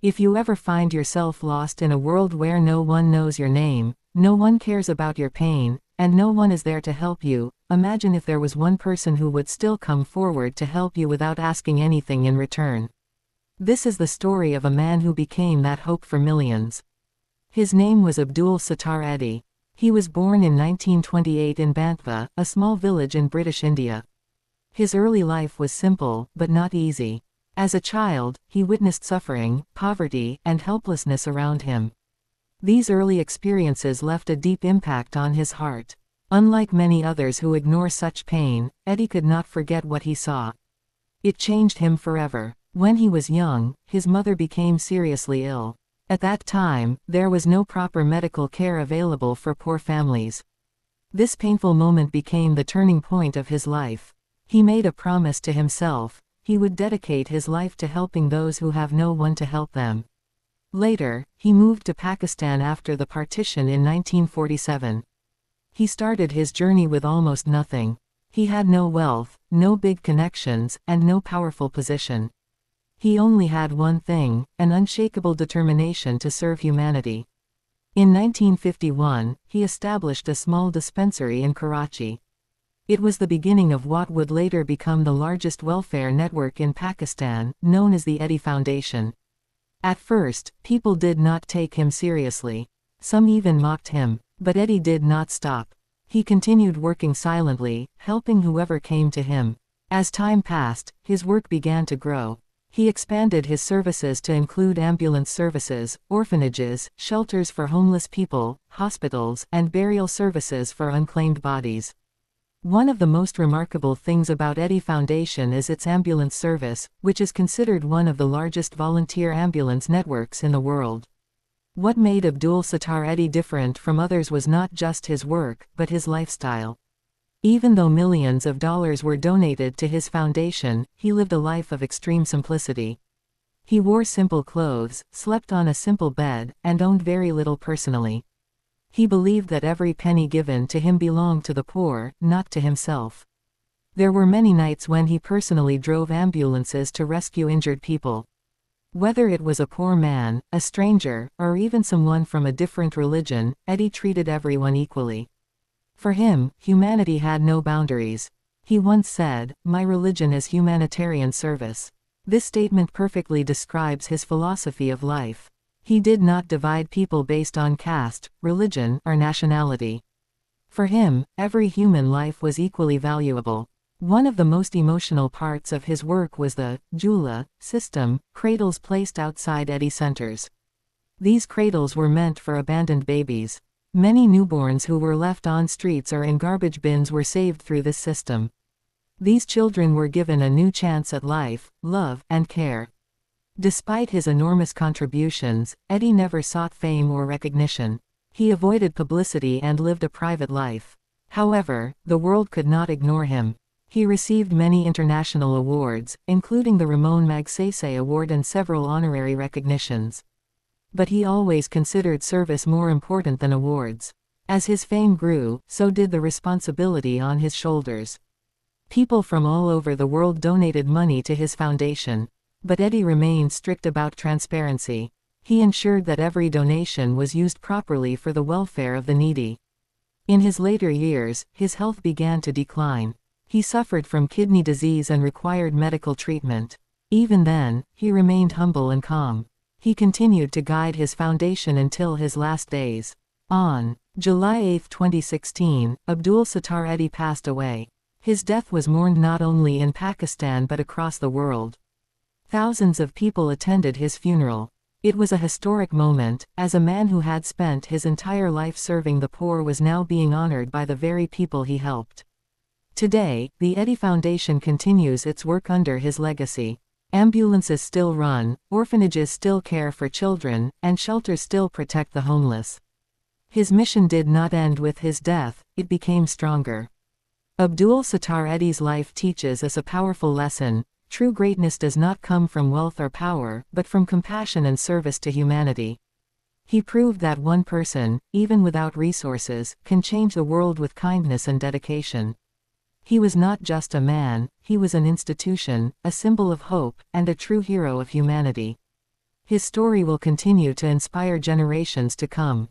If you ever find yourself lost in a world where no one knows your name, no one cares about your pain, and no one is there to help you, imagine if there was one person who would still come forward to help you without asking anything in return. This is the story of a man who became that hope for millions. His name was Abdul Sattar Edhi. He was born in 1928 in Bantwa, a small village in British India. His early life was simple, but not easy. As a child, he witnessed suffering, poverty, and helplessness around him. These early experiences left a deep impact on his heart. Unlike many others who ignore such pain, Edhi could not forget what he saw. It changed him forever. When he was young, his mother became seriously ill. At that time, there was no proper medical care available for poor families. This painful moment became the turning point of his life. He made a promise to himself: he would dedicate his life to helping those who have no one to help them. Later, he moved to Pakistan after the partition in 1947. He started his journey with almost nothing. He had no wealth, no big connections, and no powerful position. He only had one thing: an unshakable determination to serve humanity. In 1951, he established a small dispensary in Karachi. It was the beginning of what would later become the largest welfare network in Pakistan, known as the Edhi Foundation. At first, people did not take him seriously. Some even mocked him. But Edhi did not stop. He continued working silently, helping whoever came to him. As time passed, his work began to grow. He expanded his services to include ambulance services, orphanages, shelters for homeless people, hospitals, and burial services for unclaimed bodies. One of the most remarkable things about Edhi Foundation is its ambulance service, which is considered one of the largest volunteer ambulance networks in the world. What made Abdul Sattar Edhi different from others was not just his work, but his lifestyle. Even though millions of dollars were donated to his foundation, he lived a life of extreme simplicity. He wore simple clothes, slept on a simple bed, and owned very little personally. He believed that every penny given to him belonged to the poor, not to himself. There were many nights when he personally drove ambulances to rescue injured people. Whether it was a poor man, a stranger, or even someone from a different religion, Edhi treated everyone equally. For him, humanity had no boundaries. He once said, "My religion is humanitarian service." This statement perfectly describes his philosophy of life. He did not divide people based on caste, religion, or nationality. For him, every human life was equally valuable. One of the most emotional parts of his work was the Jhula system, cradles placed outside Edhi centers. These cradles were meant for abandoned babies. Many newborns who were left on streets or in garbage bins were saved through this system. These children were given a new chance at life, love, and care. Despite his enormous contributions, Edhi never sought fame or recognition. He avoided publicity and lived a private life. However, the world could not ignore him. He received many international awards, including the Ramon Magsaysay Award and several honorary recognitions. But he always considered service more important than awards. As his fame grew, so did the responsibility on his shoulders. People from all over the world donated money to his foundation. But Edhi remained strict about transparency. He ensured that every donation was used properly for the welfare of the needy. In his later years, his health began to decline. He suffered from kidney disease and required medical treatment. Even then, he remained humble and calm. He continued to guide his foundation until his last days. On July 8, 2016, Abdul Sattar Edhi passed away. His death was mourned not only in Pakistan but across the world. Thousands of people attended his funeral. It was a historic moment, as a man who had spent his entire life serving the poor was now being honored by the very people he helped. Today, the Edhi Foundation continues its work under his legacy. Ambulances still run, orphanages still care for children, and shelters still protect the homeless. His mission did not end with his death, it became stronger. Abdul Sattar Edhi's life teaches us a powerful lesson: true greatness does not come from wealth or power, but from compassion and service to humanity. He proved that one person, even without resources, can change the world with kindness and dedication. He was not just a man, he was an institution, a symbol of hope, and a true hero of humanity. His story will continue to inspire generations to come.